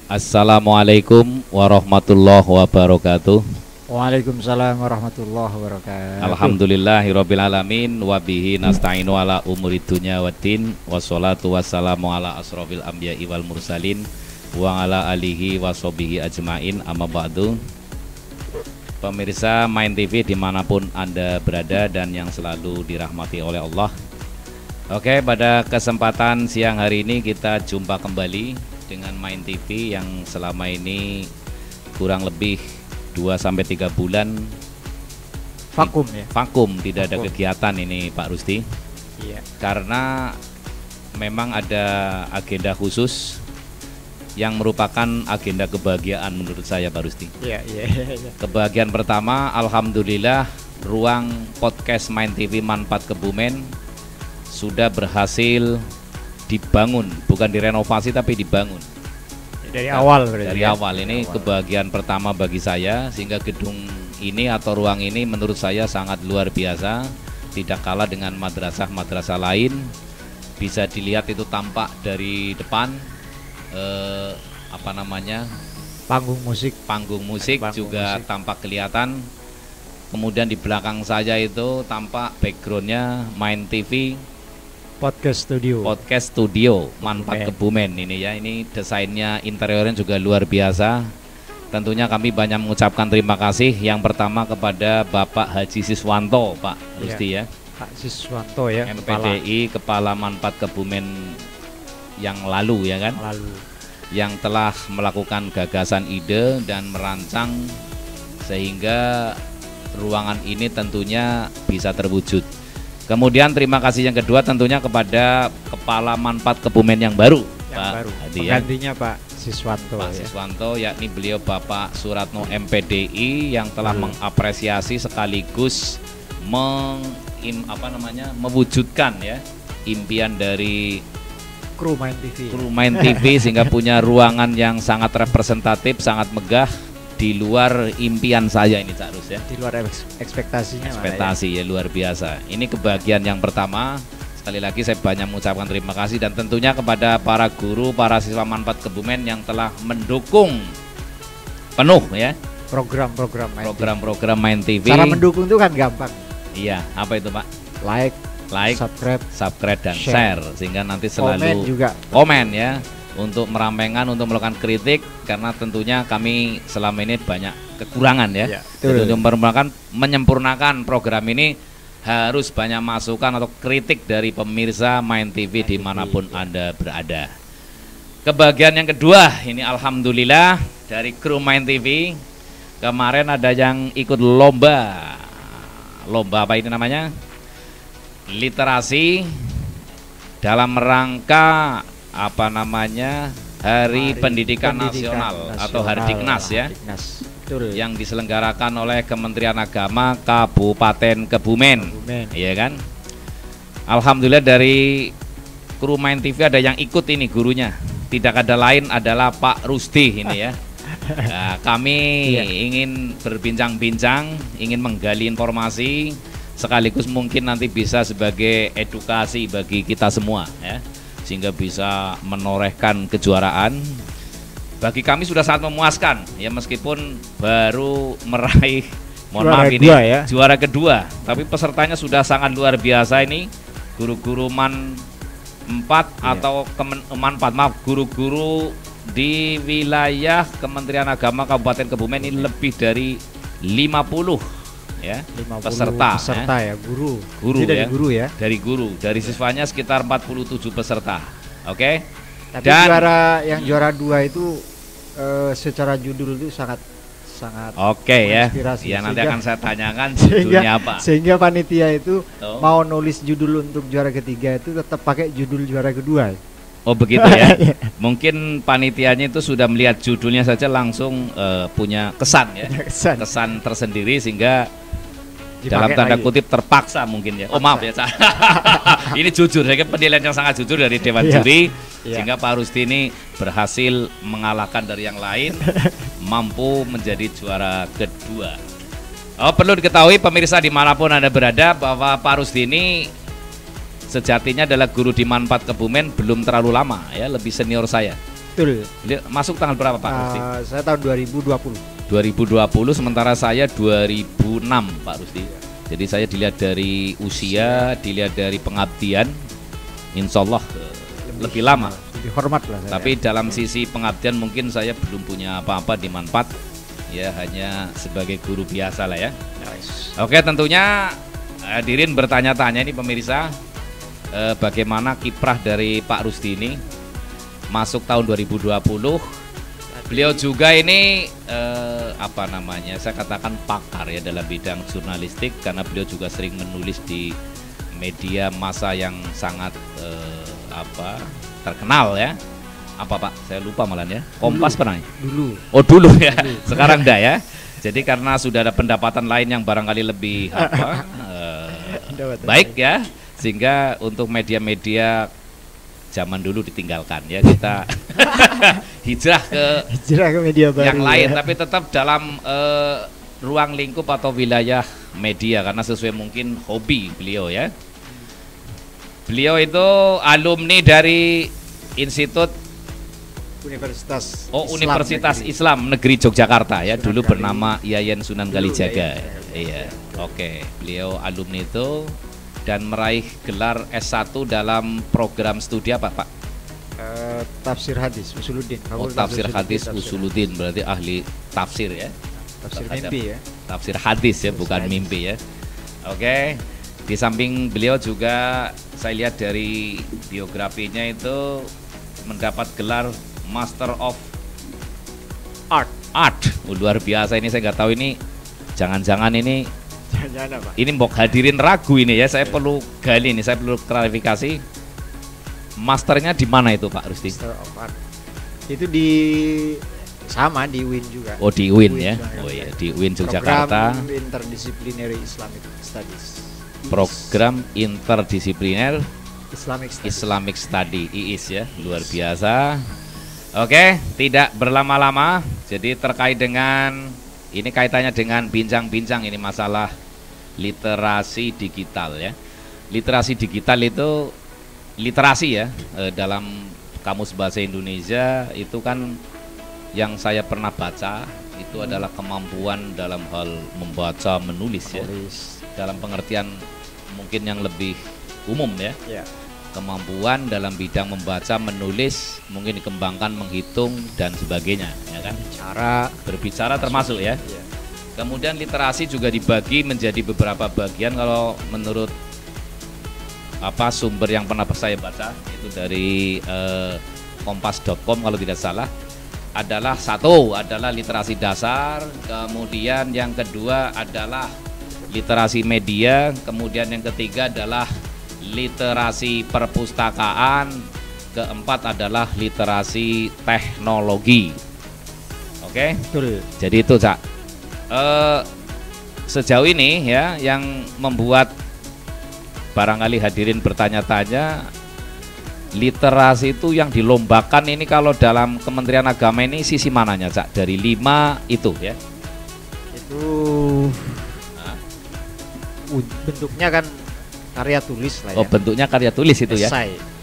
Assalamualaikum warahmatullahi wabarakatuh. Waalaikumsalam warahmatullahi wabarakatuh. Alhamdulillahirabbil alamin wa bihi nasta'inu ala umuri dunya waddin wassalatu wassalamu ala asrofil anbiya'i wal mursalin wa ala alihi washabihi ajmain amma ba'du. Pemirsa Main TV dimanapun Anda berada dan yang selalu dirahmati oleh Allah. Oke, pada kesempatan siang hari ini kita jumpa kembali dengan Main TV yang selama ini kurang lebih 2-3 bulan Vakum ya? Vakum, tidak ada kegiatan ini Pak Rusdi. Iya. Karena memang ada agenda khusus yang merupakan agenda kebahagiaan menurut saya Pak Rusdi. Iya. Kebahagiaan pertama, alhamdulillah ruang podcast Main TV Manfaat Kebumen sudah berhasil dibangun, bukan direnovasi tapi dibangun. Dari awal berarti. Dari awal ini kebahagiaan pertama bagi saya, sehingga gedung ini atau ruang ini menurut saya sangat luar biasa, tidak kalah dengan madrasah-madrasah lain. Bisa dilihat itu tampak dari depan panggung musik juga tampak kelihatan. Kemudian di belakang saya itu tampak backgroundnya Main TV Podcast Studio Manfaat Kebumen ini ya. Ini desainnya, interiornya juga luar biasa. Tentunya kami banyak mengucapkan terima kasih. Yang pertama kepada Bapak Haji Siswanto, Pak Rusdi ya. Pak Siswanto ya, MPDI Kepala Manfaat Kebumen yang lalu ya kan. Yang telah melakukan gagasan ide dan merancang sehingga ruangan ini tentunya bisa terwujud. Kemudian terima kasih yang kedua tentunya kepada Kepala Manfaat Kebumen yang baru, Pak Hadi, penggantinya Pak Siswanto. Pak Siswanto, yakni beliau Bapak Suratno MPDI yang telah mengapresiasi sekaligus mewujudkan ya impian dari kru Main TV sehingga punya ruangan yang sangat representatif, sangat megah. Di luar impian saya ini Cak Rus ya. Di luar ekspektasinya. Ya luar biasa. Ini kebahagiaan yang pertama. Sekali lagi saya banyak mengucapkan terima kasih dan tentunya kepada para guru, para siswa Manfaat Kebumen yang telah mendukung penuh ya program-program Main TV. Cara mendukung itu kan gampang. Iya, apa itu Pak? Like, subscribe dan share sehingga nanti selalu komen ya. Untuk meramaikan, untuk melakukan kritik, karena tentunya kami selama ini banyak kekurangan ya. Jadi untuk menyempurnakan program ini harus banyak masukan atau kritik dari pemirsa Main TV dimanapun Anda berada. Kebahagiaan yang kedua, ini alhamdulillah dari kru Main TV kemarin ada yang ikut lomba apa ini namanya? Literasi dalam rangka Hari Pendidikan Nasional atau Hardiknas ya. Yang diselenggarakan oleh Kementerian Agama Kabupaten Kebumen. Iya kan? Alhamdulillah dari kru Main TV ada yang ikut ini gurunya. Tidak ada lain adalah Pak Rusdi ini ya. Nah, kami ingin berbincang-bincang, ingin menggali informasi sekaligus mungkin nanti bisa sebagai edukasi bagi kita semua ya. Sehingga bisa menorehkan kejuaraan. Bagi kami sudah sangat memuaskan ya, meskipun baru meraih juara kedua, tapi pesertanya sudah sangat luar biasa ini. Guru-guru guru-guru di wilayah Kementerian Agama Kabupaten Kebumen ini lebih dari 50 ya, peserta ya, guru ya. Dari siswanya sekitar 47 peserta. Oke. Tapi juara 2 itu secara judul itu sangat ya. Ya nanti akan saya tanyakan judulnya apa. Sehingga panitia itu mau nulis judul untuk juara ketiga itu tetap pakai judul juara kedua. Oh begitu ya. Mungkin panitianya itu sudah melihat judulnya saja langsung punya kesan ya. Kesan tersendiri sehingga dalam tanda kutip terpaksa mungkin ya. Oh maaf ya. Ini jujur, saya penilaian yang sangat jujur dari Dewan Juri sehingga Pak Rusdi ini berhasil mengalahkan dari yang lain, mampu menjadi juara kedua. Perlu diketahui pemirsa dimanapun Anda berada bahwa Pak Rusdi ini sejatinya adalah guru di Man 4 Kebumen belum terlalu lama ya, lebih senior saya. Betul. Masuk tanggal berapa Pak Rusdi? Saya tahun 2020. 2020, sementara saya 2006 Pak Rusdi. Jadi saya dilihat dari usia, dilihat dari pengabdian, insya Allah lebih lama. Lebih hormat lah saya. Tapi dalam sisi pengabdian mungkin saya belum punya apa-apa di Man 4. Ya hanya sebagai guru biasa lah ya. Nice. Oke, tentunya hadirin bertanya-tanya ini pemirsa, bagaimana kiprah dari Pak Rusdi ini masuk tahun 2020. Beliau juga ini apa namanya, saya katakan pakar ya dalam bidang jurnalistik, karena beliau juga sering menulis di media massa yang sangat terkenal ya. Apa Pak? Saya lupa malah ya. Kompas pernah? Dulu. Oh dulu ya. Sekarang enggak ya. Jadi karena sudah ada pendapatan lain yang barangkali lebih baik ya, sehingga untuk media-media zaman dulu ditinggalkan ya, kita hijrah ke media baru yang lain ya. Tapi tetap dalam ruang lingkup atau wilayah media, karena sesuai mungkin hobi beliau ya. Beliau itu alumni dari Institut Universitas Islam Negeri Yogyakarta ya, dulu bernama Yayan Sunan Kalijaga. Iya. Oke, beliau alumni itu dan meraih gelar S1 dalam program studi apa Pak? Tafsir hadis Usuluddin. Tafsir hadis Usuluddin, berarti ahli tafsir ya. Tafsir mimpi ya. Tafsir hadis ya, bukan mimpi ya. Oke. Di samping beliau juga saya lihat dari biografinya itu mendapat gelar Master of Art. Luar biasa ini, saya nggak tahu ini jangan-jangan ini ini mbok hadirin ragu ini ya, saya perlu gali ini, saya perlu klarifikasi. Masternya di mana itu Pak Rusdi? Master of Art. Itu di UIN juga. Oh di UIN ya. Oh iya, di UIN Yogyakarta. Program Interdisciplinary Islamic Studies. Program Interdisipliner Islamic Study IIS ya, luar biasa. Oke, tidak berlama-lama. Jadi terkait dengan ini, kaitannya dengan bincang-bincang ini masalah literasi digital ya. Literasi digital itu literasi ya, dalam Kamus Bahasa Indonesia itu kan yang saya pernah baca itu adalah kemampuan dalam hal membaca, menulis ya. Dalam pengertian mungkin yang lebih umum ya. Kemampuan dalam bidang membaca, menulis, mungkin dikembangkan, menghitung dan sebagainya ya kan. Berbicara termasuk ya. Kemudian literasi juga dibagi menjadi beberapa bagian. Kalau menurut sumber yang pernah saya baca itu dari kompas.com kalau tidak salah, satu adalah literasi dasar, kemudian yang kedua adalah literasi media, kemudian yang ketiga adalah literasi perpustakaan, keempat adalah literasi teknologi. Oke? Betul. Jadi itu Cak. Sejauh ini ya yang membuat barangkali hadirin bertanya-tanya, literasi itu yang dilombakan ini kalau dalam Kementerian Agama ini sisi mananya Cak? Dari 5 itu ya? Itu bentuknya kan karya tulis lah ya. Oh bentuknya karya tulis itu ya?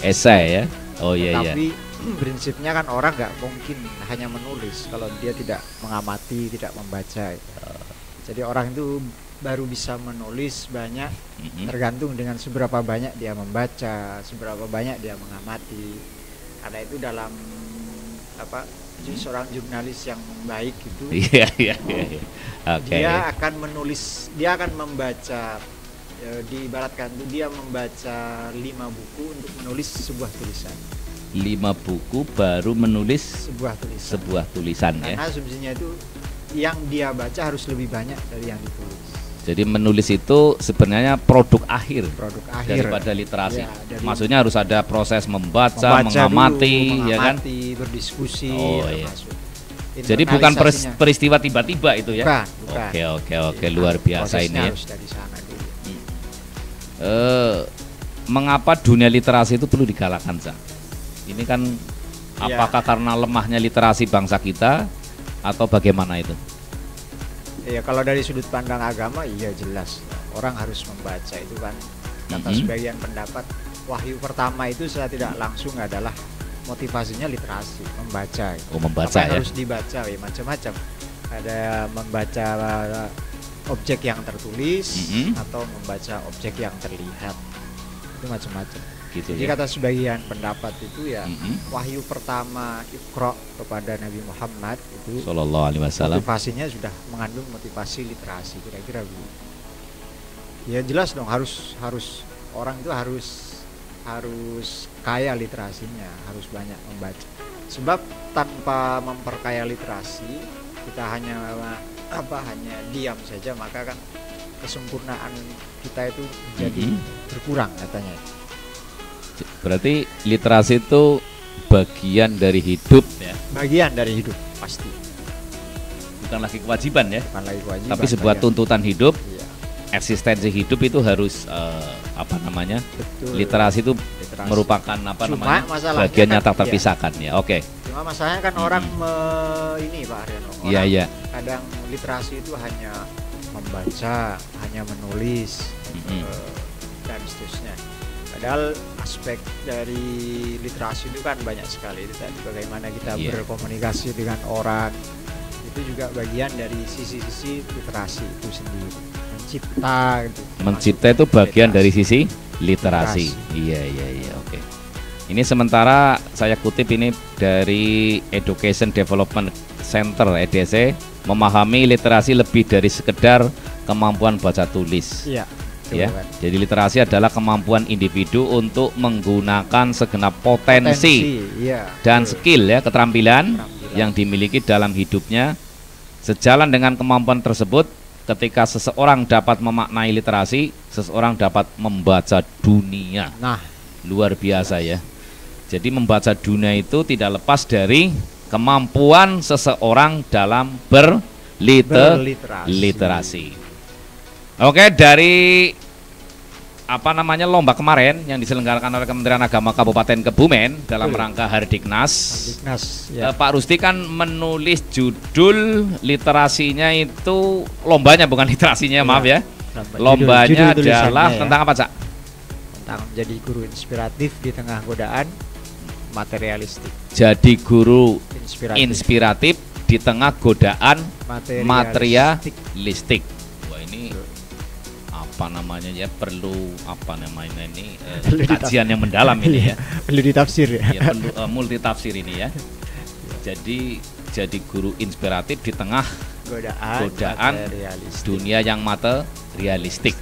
Esai ya? Oh iya. Tapi prinsipnya kan orang nggak mungkin hanya menulis kalau dia tidak mengamati, tidak membaca. Jadi orang itu baru bisa menulis banyak tergantung dengan seberapa banyak dia membaca, seberapa banyak dia mengamati. Karena itu dalam seorang jurnalis yang baik itu dia akan menulis, dia akan membaca, diibaratkan itu dia membaca 5 buku untuk menulis sebuah tulisan. 5 buku baru menulis sebuah tulisan ya. Karena asumsinya itu yang dia baca harus lebih banyak dari yang ditulis. Jadi menulis itu sebenarnya produk akhir daripada literasi. Ya, maksudnya harus ada proses membaca mengamati, ya kan? Berdiskusi. Oh iya. Jadi bukan peristiwa tiba-tiba itu ya? Bukan. Oke, luar biasa ini ya. Harus dari sana dulu. Mengapa dunia literasi itu perlu digalakkan, Cak? Ini kan apakah karena lemahnya literasi bangsa kita atau bagaimana itu? Ya kalau dari sudut pandang agama iya jelas orang harus membaca itu kan, kata sebagian pendapat wahyu pertama itu saya tidak langsung adalah motivasinya literasi, membaca. Oh, membaca ya. Harus dibaca ya, macam-macam. Ada membaca objek yang tertulis atau membaca objek yang terlihat. Itu macam-macam. Gitu. Jadi ya? kata sebagian pendapat itu ya wahyu pertama Iqra kepada Nabi Muhammad itu Sallallahu Alaihi Wasallam motivasinya sudah mengandung motivasi literasi, kira-kira begitu. Ya jelas dong, harus orang itu harus kaya literasinya, harus banyak membaca. Sebab tanpa memperkaya literasi, kita hanya diam saja, maka kan kesempurnaan kita itu jadi berkurang katanya. Berarti literasi itu bagian dari hidup ya. Bagian dari hidup pasti. Bukan lagi kewajiban ya. Bukan lagi kewajiban. Tapi sebuah tuntutan hidup. Iya. Eksistensi hidup itu harus Betul. literasi itu merupakan bagian yang tak terpisahkan ya. Oke. Cuma masalahnya kan orang ini Pak Aryono, Iya. kadang literasi itu hanya membaca, hanya menulis dan seterusnya. Padahal aspek dari literasi itu kan banyak sekali. Itu tadi bagaimana kita berkomunikasi dengan orang, itu juga bagian dari sisi-sisi literasi itu sendiri. Mencipta itu bagian dari sisi literasi. Iya, oke. Ini sementara saya kutip ini dari Education Development Center EDC, memahami literasi lebih dari sekedar kemampuan baca tulis. Iya. Ya, jadi literasi adalah kemampuan individu untuk menggunakan segenap potensi dan skill ya, keterampilan yang dimiliki dalam hidupnya. Sejalan dengan kemampuan tersebut, ketika seseorang dapat memaknai literasi, seseorang dapat membaca dunia. Nah, luar biasa ya. Jadi membaca dunia itu tidak lepas dari kemampuan seseorang dalam berliterasi. Oke, dari lomba kemarin yang diselenggarakan oleh Kementerian Agama Kabupaten Kebumen dalam rangka Hardiknas, ya. Pak Rusdi kan menulis judul literasinya itu, lombanya bukan literasinya, maaf ya. Lombanya adalah tentang apa, Cak? Tentang menjadi guru inspiratif di tengah godaan materialistik. Jadi guru inspiratif di tengah godaan materialistik. Wah, ini perlu kajian yang mendalam ini ya. Perlu ditafsir ya. Perlu multitafsir ini ya. Jadi guru inspiratif di tengah godaan dunia yang materialistik.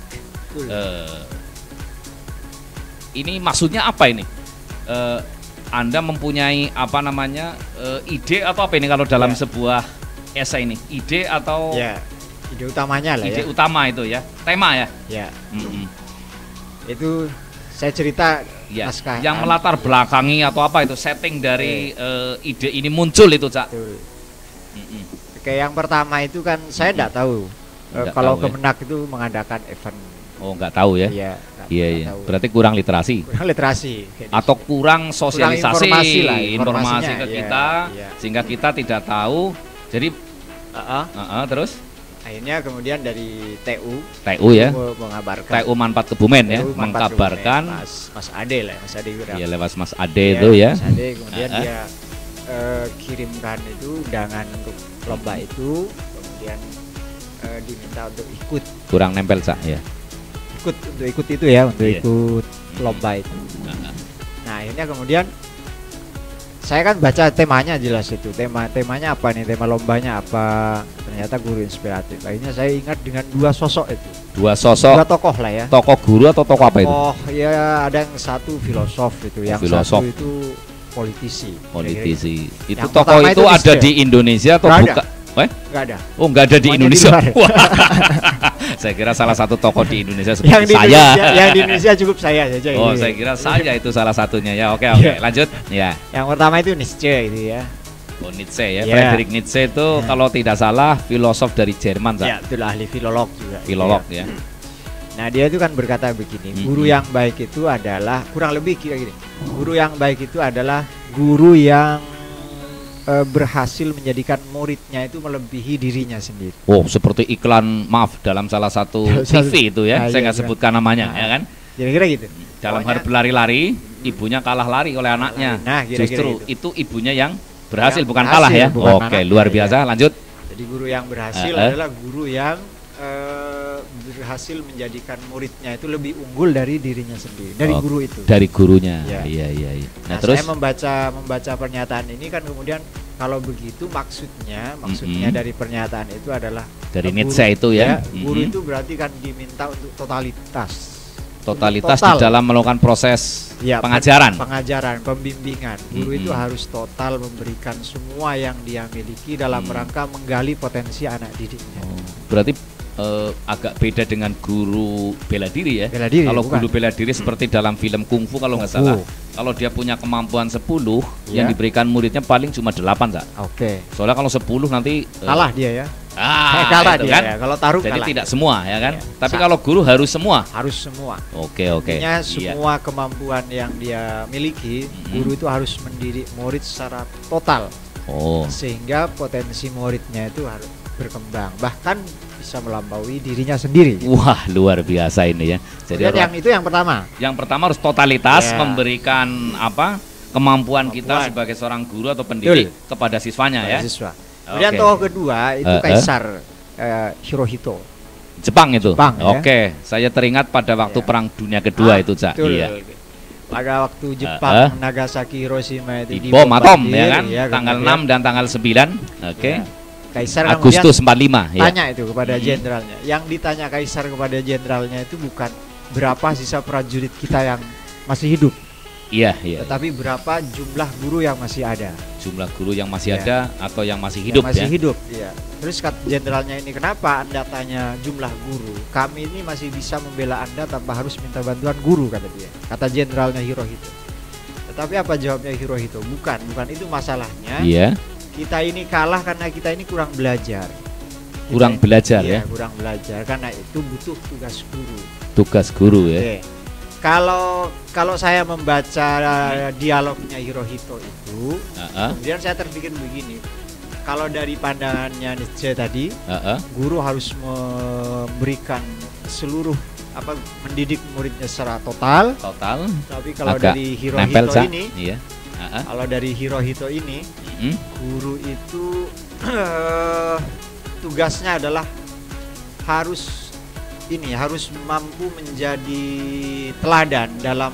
Ini maksudnya apa ini? Anda mempunyai ide atau apa ini kalau dalam sebuah esai ini? Ide atau ide utamanya lah ide utama itu ya, tema ya. Itu saya cerita naskah yang melatar belakangi atau apa itu setting dari ide ini muncul itu, Cak. Oke, yang pertama itu kan saya tidak tahu kalau Kemenak itu mengadakan event. Oh, nggak tahu ya? Iya. Berarti kurang literasi. Atau kurang sosialisasi, informasi ke kita, sehingga kita tidak tahu. Jadi terus akhirnya kemudian dari TU ya, mengabarkan, TU Manfaat Kebumen ya, mengkabarkan Mas Ade lah, Mas Ade Iya, lewat Mas Ade itu ya. Mas Ade kemudian dia kirimkan itu undangan untuk lomba itu, kemudian diminta untuk ikut. Kurang nempel, Cak ya. Ikut itu ya, untuk ikut lomba itu. Nah, akhirnya kemudian saya kan baca temanya, jelas itu temanya apa nih, tema lombanya apa, ternyata guru inspiratif. Akhirnya saya ingat dengan dua sosok itu, dua tokoh lah ya. Tokoh guru atau tokoh apa itu? Oh ya, ada yang satu filosof itu, yang satu itu politisi. Itu tokoh itu ada di Indonesia atau bukan? Nggak ada. Oh, nggak ada di Indonesia. Saya kira salah satu tokoh di Indonesia seperti saya. Yang di Indonesia cukup saya saja. Oh, saya kira saya itu salah satunya ya. Oke, lanjut. Ya. Yang pertama itu Nietzsche itu ya. Oh, Nietzsche ya. Friedrich Nietzsche itu kalau tidak salah filosof dari Jerman, Pak. Ya, itulah ahli filolog juga. Filolog ya. Nah, dia itu kan berkata begini, guru yang baik itu adalah, kurang lebih kira gini. Guru yang baik itu adalah guru yang berhasil menjadikan muridnya itu melebihi dirinya sendiri. Oh, seperti iklan, maaf, dalam salah satu TV itu ya, saya nggak sebutkan namanya, ya kan? Kira-kira gitu. Dalam hal berlari-lari, ibunya kalah lari oleh anaknya. Nah, justru itu ibunya yang berhasil, bukan kalah ya. Oke, luar biasa. Lanjut. Jadi guru yang berhasil adalah guru yang berhasil menjadikan muridnya itu lebih unggul dari dirinya sendiri, dari guru itu. Dari gurunya. Iya. Nah, terus saya membaca pernyataan ini kan, kemudian kalau begitu maksudnya dari pernyataan itu adalah dari Nietzsche itu ya. Guru itu berarti kan diminta untuk totalitas di dalam melakukan proses pengajaran, pembimbingan. Guru itu harus total memberikan semua yang dia miliki dalam rangka menggali potensi anak didiknya. Berarti agak beda dengan guru bela diri ya. Kalau guru bela diri seperti dalam film kungfu kalau nggak salah, kalau dia punya kemampuan 10, yang diberikan muridnya paling cuma 8, Kak. Oke. Soalnya kalau 10 nanti kalah dia ya. Kalah dia kan? Ya. Kalau taruh jadi kalah. Tidak semua ya kan. Tapi kalau guru harus semua. Oke. Artinya semua kemampuan yang dia miliki, guru itu harus mendidik murid secara total. Sehingga potensi muridnya itu harus berkembang, bahkan bisa melampaui dirinya sendiri. Wah, luar biasa ini ya. Jadi yang pertama. Yang pertama harus totalitas, memberikan kemampuan kita sebagai seorang guru atau pendidik kepada siswanya ya. Siswa. Kemudian tokoh kedua itu Kaisar Hirohito. Jepang itu. Oke. Saya teringat pada waktu Perang Dunia Kedua itu, Cak. Iya. Pada waktu Jepang Nagasaki Hiroshima itu dibom atom ya kan, tanggal 6 dan tanggal 9. Oke. Kaisar Agustus 45 tanya itu kepada jenderalnya. Yang ditanya Kaisar kepada jenderalnya itu bukan berapa sisa prajurit kita yang masih hidup. Iya. Tetapi berapa jumlah guru yang masih ada. Jumlah guru yang masih ada atau yang masih hidup yang masih hidup, ya. Terus kata jenderalnya ini, kenapa Anda tanya jumlah guru? Kami ini masih bisa membela Anda tanpa harus minta bantuan guru, kata dia. Kata jenderalnya Hirohito. Tetapi apa jawabnya Hirohito? Bukan itu masalahnya. Iya. Kita ini kalah karena kita ini kurang belajar. Kurang belajar ya? Kurang belajar, karena itu butuh tugas guru. Tugas guru ya. Kalau saya membaca dialognya Hirohito itu, kemudian saya terpikir begini. Kalau dari pandangannya Nietzsche tadi, guru harus memberikan seluruh mendidik muridnya secara total. Tapi kalau dari Hirohito ini, kalau dari Hirohito ini, guru itu tugasnya adalah harus mampu menjadi teladan dalam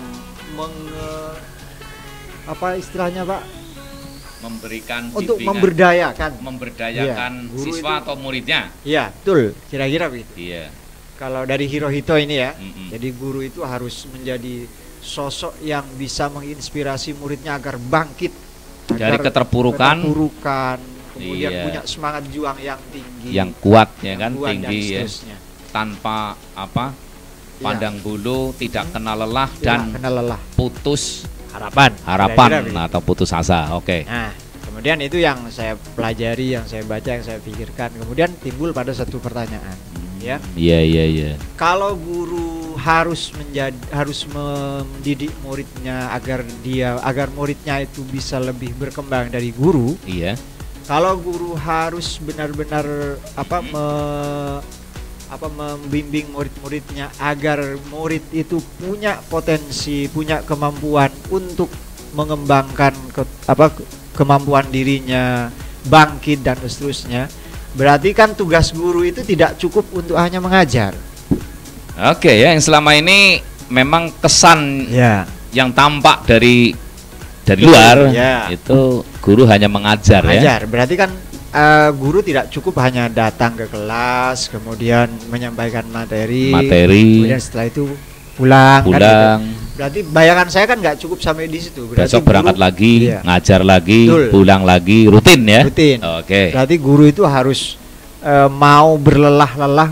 istilahnya Pak? Memberikan untuk memberdayakan siswa atau muridnya. Iya, betul. Kira-kira begitu. Iya. Kalau dari Hirohito ini ya, jadi guru itu harus menjadi sosok yang bisa menginspirasi muridnya agar bangkit dari keterpurukan, kemudian punya semangat juang yang tinggi, yang kuat ya kan, tinggi ya, tanpa pandang bulu, tidak kenal lelah dan putus harapan atau putus asa. Oke. Nah, kemudian itu yang saya pelajari, yang saya baca, yang saya pikirkan. Kemudian timbul pada satu pertanyaan, ya. Iya. Kalau guru harus mendidik muridnya agar muridnya itu bisa lebih berkembang dari guru. Iya. Kalau guru harus benar-benar membimbing murid-muridnya agar murid itu punya potensi, punya kemampuan untuk mengembangkan kemampuan dirinya, bangkit dan seterusnya. Berarti kan tugas guru itu tidak cukup untuk hanya mengajar. Oke ya, yang selama ini memang kesan yang tampak dari luar itu guru hanya mengajar. Berarti kan guru tidak cukup hanya datang ke kelas, kemudian menyampaikan materi, kemudian setelah itu pulang. Kan, berarti bayangan saya kan nggak cukup sampai di situ. Berarti besok berangkat lagi, ngajar lagi, pulang lagi, rutin ya. Oke. Berarti guru itu harus mau berlelah-lelah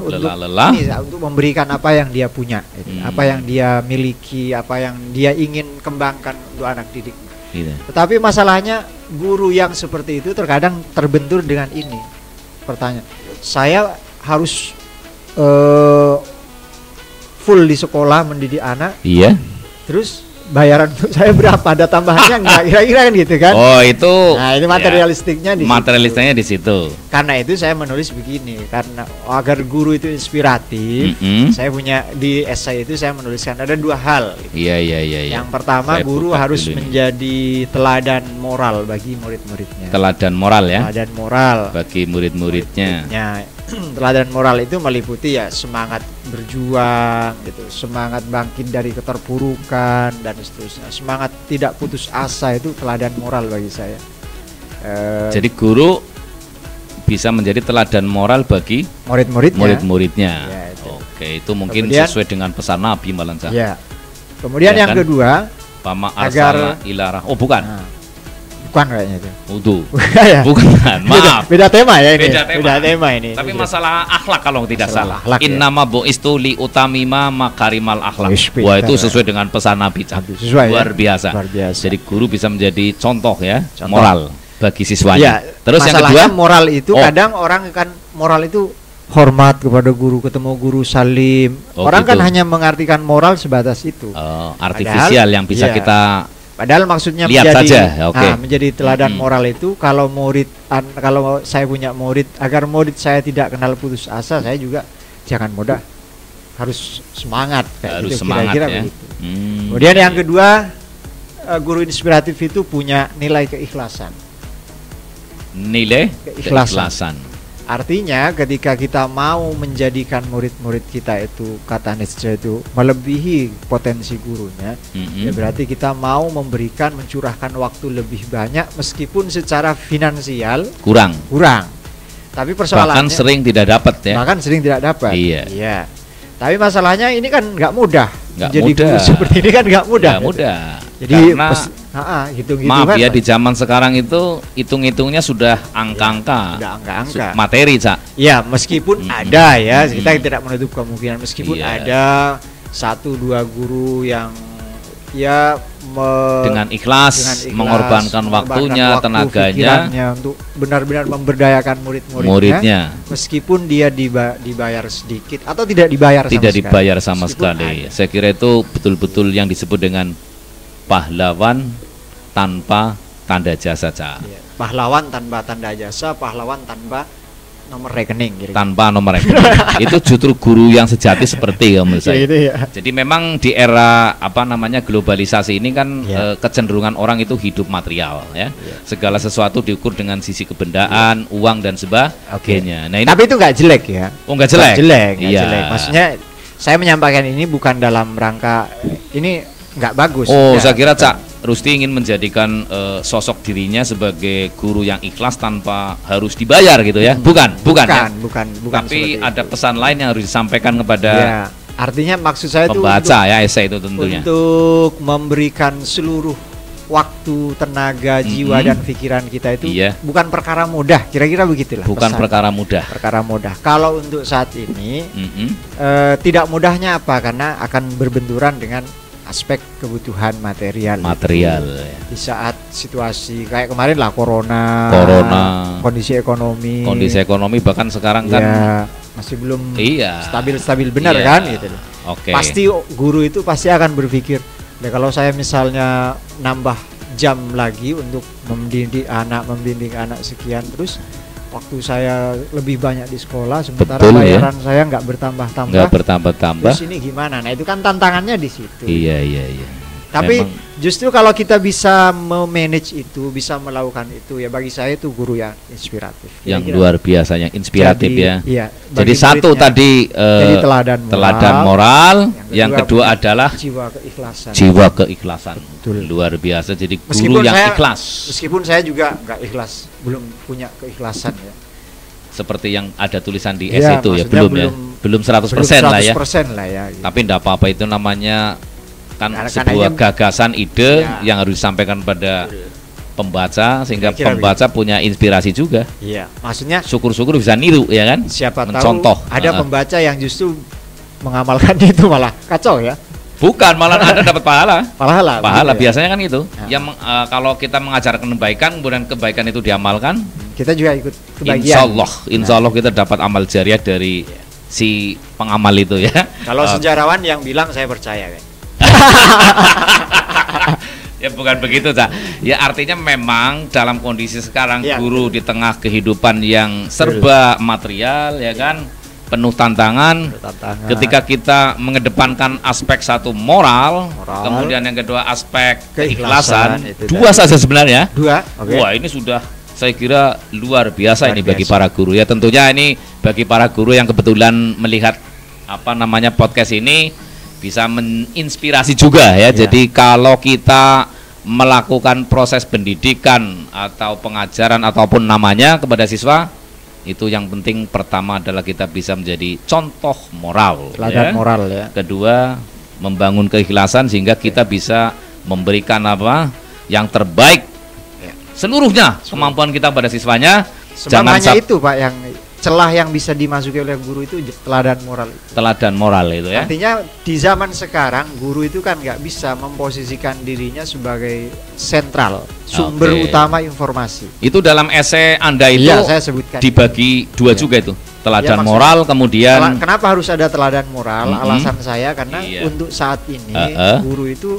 untuk memberikan apa yang dia punya, apa yang dia miliki, apa yang dia ingin kembangkan untuk anak didik. Tetapi masalahnya guru yang seperti itu terkadang terbentur dengan ini pertanyaan, saya harus full di sekolah mendidik anak, terus bayaran untuk saya berapa, ada tambahannya enggak, kira-kira kan gitu kan. Oh itu. Nah ini materialistiknya di materialistiknya di situ. Karena itu saya menulis begini, karena agar guru itu inspiratif, saya punya di esai itu saya menuliskan ada 2 hal. Iya. Yang pertama, guru harus menjadi teladan moral bagi murid-muridnya. Teladan moral ya. Teladan moral bagi murid-muridnya. Teladan moral itu meliputi ya semangat berjuang gitu, semangat bangkit dari keterpurukan dan seterusnya, semangat tidak putus asa, itu teladan moral bagi saya. Jadi guru bisa menjadi teladan moral bagi murid-muridnya. Ya, Oke, itu mungkin kemudian, sesuai dengan pesan Nabi malah. Ya. Kemudian ya yang kedua, agar ilarah. Oh bukan. Bukan kayaknya itu. Bukan. Maaf. Beda tema ya ini. Beda tema ini. Tapi masalah akhlak kalau tidak salah. Innama bu'istu li utamima makarimal akhlak. Wah, itu sesuai dengan pesan Nabi. Luar biasa. Jadi guru bisa menjadi contoh ya, moral bagi siswanya. Terus yang kedua, moral itu kadang orang kan moral itu hormat kepada guru, ketemu guru salim. Orang kan hanya mengartikan moral sebatas itu. Artifisial yang bisa kita padahal maksudnya menjadi teladan moral itu kalau kalau saya punya murid, agar murid saya tidak kenal putus asa, saya juga jangan mudah, harus semangat kayak gitu, kira-kira ya? Begitu. Kemudian yang kedua, guru inspiratif itu punya nilai keikhlasan. Nilai keikhlasan. Artinya ketika kita mau menjadikan murid-murid kita itu, kata Nietzsche itu, melebihi potensi gurunya, ya berarti kita mau mencurahkan waktu lebih banyak meskipun secara finansial kurang. Tapi persoalannya bahkan sering tidak dapat ya. Iya. Tapi masalahnya ini kan nggak mudah. Jadi guru seperti ini kan nggak mudah. Jadi maaf kan, ya di zaman sekarang itu hitung-hitungnya sudah angka-angka. Materi, Cak. Ya, meskipun ada ya, kita tidak menutup kemungkinan meskipun ada 1-2 guru yang ya dengan ikhlas mengorbankan waktunya, tenaganya untuk benar-benar memberdayakan murid-muridnya, meskipun dia dibayar sedikit atau tidak dibayar sama sekali. Saya kira itu betul-betul yang disebut dengan pahlawan tanpa tanda jasa. Pahlawan tanpa tanda jasa, pahlawan tanpa nomor rekening, tanpa nomor rekening. Itu justru guru yang sejati seperti ya menurut saya. Jadi memang di era globalisasi ini kan kecenderungan orang itu hidup material ya. Segala sesuatu diukur dengan sisi kebendaan, uang dan sebagainya. Nah, tapi itu nggak jelek ya. Oh, nggak jelek. Jelek. Maksudnya saya menyampaikan ini bukan dalam rangka ini nggak bagus. Saya kira Cak Rusti ingin menjadikan sosok dirinya sebagai guru yang ikhlas tanpa harus dibayar gitu ya. Bukan. Tapi ada pesan lain yang harus disampaikan kepada artinya maksud saya pembaca ya esai itu tentunya. Untuk memberikan seluruh waktu, tenaga, jiwa dan pikiran kita itu bukan perkara mudah. Kira-kira begitulah. Bukan perkara mudah. Kalau untuk saat ini tidak mudahnya apa? Karena akan berbenturan dengan aspek kebutuhan material ya. Di saat situasi kayak kemarin lah corona, kondisi ekonomi bahkan sekarang kan masih belum stabil benar kan gitu. Pasti guru itu pasti akan berpikir, kalau saya misalnya nambah jam lagi untuk membimbing anak sekian, terus waktu saya lebih banyak di sekolah, sementara bayaran saya nggak bertambah. Terus ini gimana? Nah itu kan tantangannya di situ. Iya. Tapi justru kalau kita bisa memanage itu, bisa melakukan itu, ya bagi saya itu guru yang inspiratif. Yang luar biasa, yang inspiratif ya. Iya. Jadi satu tadi teladan moral, yang kedua adalah jiwa keikhlasan. Luar biasa. Jadi guru yang ikhlas. Meskipun saya juga nggak ikhlas, belum punya keikhlasan ya. Seperti yang ada tulisan di es itu ya, belum 100% lah ya. Gitu. Tapi enggak apa-apa, itu namanya kan sebuah gagasan, ide yang harus disampaikan pada pembaca sehingga pembaca punya inspirasi juga. Iya, maksudnya syukur-syukur bisa niru ya kan? Siapa mencontoh. Tahu ada pembaca yang justru mengamalkan itu malah kacau ya. Bukan, malah ada dapat pahala. Pahala biasanya kan itu. Yang kalau kita mengajarkan kebaikan, kemudian kebaikan itu diamalkan, kita juga ikut kebahagiaan. Insya Allah kita dapat amal jariah dari si pengamal itu ya. Kalau sejarawan yang bilang saya percaya kan. Ya bukan begitu, Cak. Ya artinya memang dalam kondisi sekarang guru di tengah kehidupan yang serba material, ya kan, penuh tantangan. Ketika kita mengedepankan aspek satu moral, kemudian yang kedua aspek keikhlasan, dua saja sebenarnya. Wah, ini sudah saya kira luar biasa ini bagi para guru ya. Tentunya ini bagi para guru yang kebetulan melihat podcast ini bisa menginspirasi juga ya. Jadi kalau kita melakukan proses pendidikan atau pengajaran ataupun namanya kepada siswa, itu yang penting pertama adalah kita bisa menjadi contoh moral, teladan moral ya. Kedua, membangun keikhlasan sehingga kita bisa memberikan yang terbaik seluruhnya kemampuan kita pada siswanya. Jangan hanya itu Pak, yang celah yang bisa dimasuki oleh guru itu teladan moral. Teladan moral itu ya. Artinya di zaman sekarang guru itu kan nggak bisa memposisikan dirinya sebagai sentral, sumber utama informasi. Itu dalam esai Anda itu saya sebutkan dibagi dua juga itu. Teladan moral, kemudian kenapa harus ada teladan moral? Alasan saya karena untuk saat ini guru itu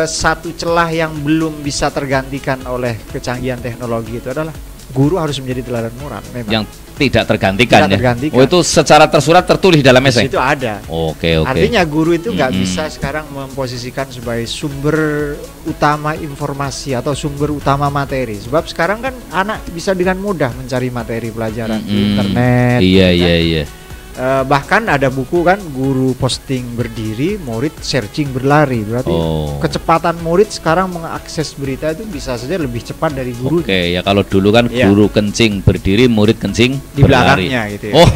satu celah yang belum bisa tergantikan oleh kecanggihan teknologi itu adalah guru harus menjadi teladan moral memang. Yang tidak tergantikan. Oh, itu secara tersurat tertulis dalam esai. Itu ada. Oke. Artinya guru itu nggak bisa sekarang memposisikan sebagai sumber utama informasi atau sumber utama materi. Sebab sekarang kan anak bisa dengan mudah mencari materi pelajaran di internet. Iya. Bahkan ada buku kan, guru posting berdiri, murid searching berlari. Berarti kecepatan murid sekarang mengakses berita itu bisa saja lebih cepat dari guru. Oke, ya kalau dulu kan guru kencing berdiri, murid kencing di berlari. Belakangnya gitu ya. Oh,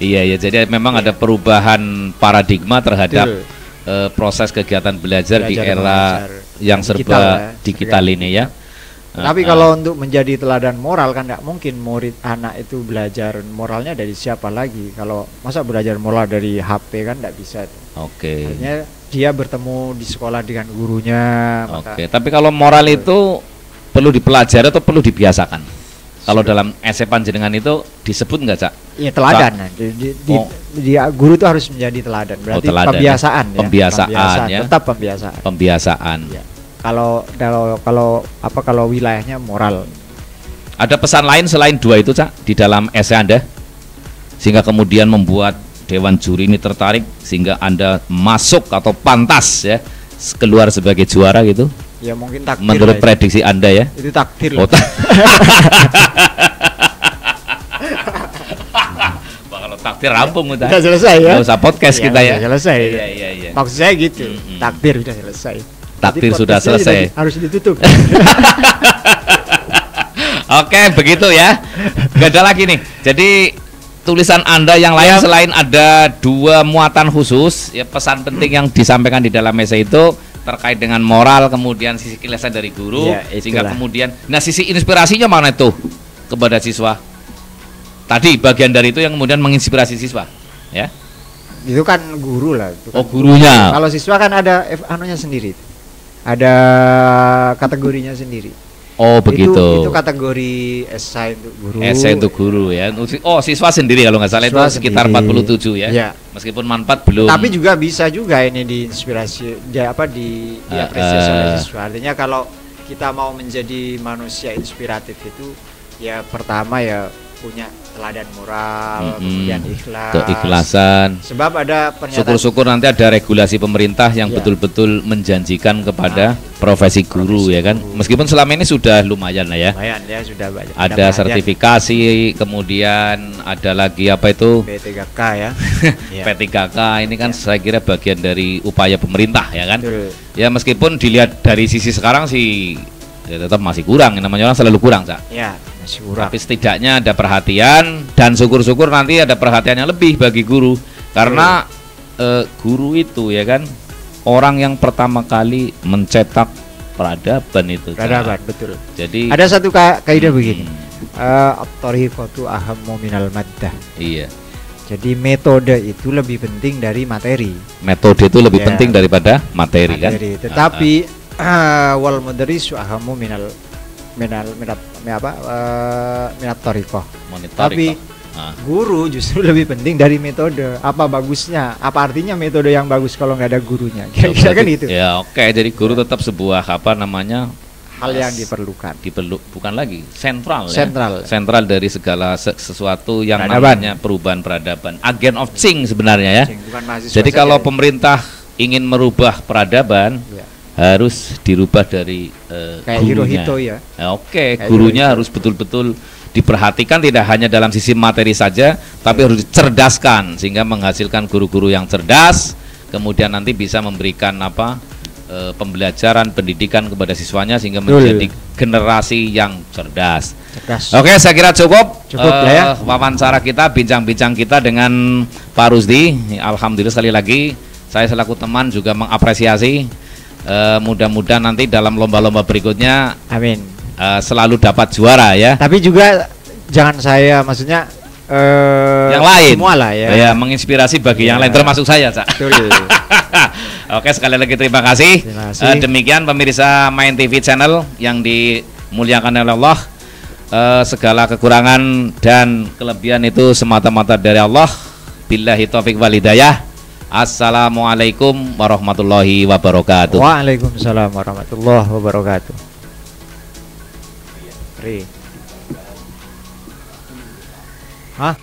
iya. Jadi memang ada perubahan paradigma terhadap proses kegiatan belajar di era yang serba digital ini ya. Tapi kalau untuk menjadi teladan moral kan nggak mungkin murid anak itu belajar moralnya dari siapa lagi. Kalau masa belajar moral dari HP kan nggak bisa. Artinya dia bertemu di sekolah dengan gurunya. Tapi kalau moral itu perlu dipelajari atau perlu dibiasakan? Kalau dalam esai panjenengan itu disebut nggak, Cak? Iya, teladan. Guru itu harus menjadi teladan. Berarti pembiasaan ya. Pembiasaan ya. Tetap pembiasaan. Pembiasaan. Ya. Kalau wilayahnya moral. Ada pesan lain selain dua itu, Cak, di dalam esai Anda sehingga kemudian membuat dewan juri ini tertarik sehingga Anda masuk atau pantas ya keluar sebagai juara gitu? Ya mungkin takdir. Menurut prediksi Anda ya? Itu takdir. Kalau takdir rampung udah selesai ya. Nggak usah podcast kita ya. Selesai. Iya. Maksud saya gitu. Takdir sudah selesai. Takdir sudah selesai. Harus ditutup. Oke, begitu ya. Gak ada lagi nih. Jadi tulisan Anda yang lain selain ada dua muatan khusus, ya pesan penting yang disampaikan di dalam esai itu terkait dengan moral, kemudian sisi keikhlasan dari guru, sehingga kemudian, nah sisi inspirasinya mana itu kepada siswa? Tadi bagian dari itu yang kemudian menginspirasi siswa, ya? Itu kan guru lah. Itu kan gurunya. Kalau siswa kan ada anunya sendiri. Ada kategorinya sendiri. Oh begitu. Itu kategori esai untuk guru. Esai untuk guru ya. Oh siswa sendiri kalau nggak salah siswa itu sekitar sendiri. 47 ya. Meskipun manfaat belum. Tapi juga bisa juga ini diinspirasi, diapresiasi oleh siswa. Artinya kalau kita mau menjadi manusia inspiratif itu ya pertama ya punya teladan moral, kemudian keikhlasan. Sebab ada pernyataan. Syukur-syukur nanti ada regulasi pemerintah yang betul-betul menjanjikan kepada profesi guru ya kan. Meskipun selama ini sudah lumayan lah ya. Lumayan ya, sudah banyak. Ada sertifikasi, kemudian ada lagi apa itu? P3K ya. P3K ini kan saya kira bagian dari upaya pemerintah ya kan. Ya meskipun dilihat dari sisi sekarang sih ya tetap masih kurang, namanya orang selalu kurang, Cak. Ya, masih kurang. Tapi setidaknya ada perhatian dan syukur-syukur nanti ada perhatian yang lebih bagi guru. Karena guru itu ya kan orang yang pertama kali mencetak peradaban itu. Peradaban, betul. Jadi ada satu kaidah begini. At-thariqatu ahammu minal maddah. Iya. Jadi metode itu lebih penting dari materi. Metode itu lebih penting daripada materi kan. Tetapi wal mudarisu ahamu minat thariqah. Tapi Guru justru lebih penting dari metode. Apa bagusnya? Apa artinya metode yang bagus kalau nggak ada gurunya? Kira-kira kan itu. Ya oke, jadi guru tetap sebuah hal yang diperlukan. Bukan lagi sentral. Sentral dari segala sesuatu yang namanya perubahan peradaban. Agent of change sebenarnya ya. Jadi kalau pemerintah ingin merubah peradaban, harus dirubah dari kayak gurunya. Hirohito ya. Oke, gurunya harus betul-betul diperhatikan, tidak hanya dalam sisi materi saja, tapi harus dicerdaskan sehingga menghasilkan guru-guru yang cerdas, kemudian nanti bisa memberikan pembelajaran pendidikan kepada siswanya sehingga menjadi generasi yang cerdas. Oke, saya kira cukup ya. Wawancara kita, bincang-bincang kita dengan Pak Rusdi. Alhamdulillah sekali lagi saya selaku teman juga mengapresiasi. Mudah-mudahan nanti dalam lomba-lomba berikutnya, amin, selalu dapat juara ya. Tapi juga jangan saya, maksudnya yang lain semua lah ya. Ya, menginspirasi bagi yang lain termasuk saya, Cak. Oke, sekali lagi terima kasih. Demikian pemirsa Main TV Channel yang dimuliakan oleh Allah. Segala kekurangan dan kelebihan itu semata-mata dari Allah. Billahi taufik wal hidayah. Assalamualaikum warahmatullahi wabarakatuh. Waalaikumsalam warahmatullahi wabarakatuh. Hah?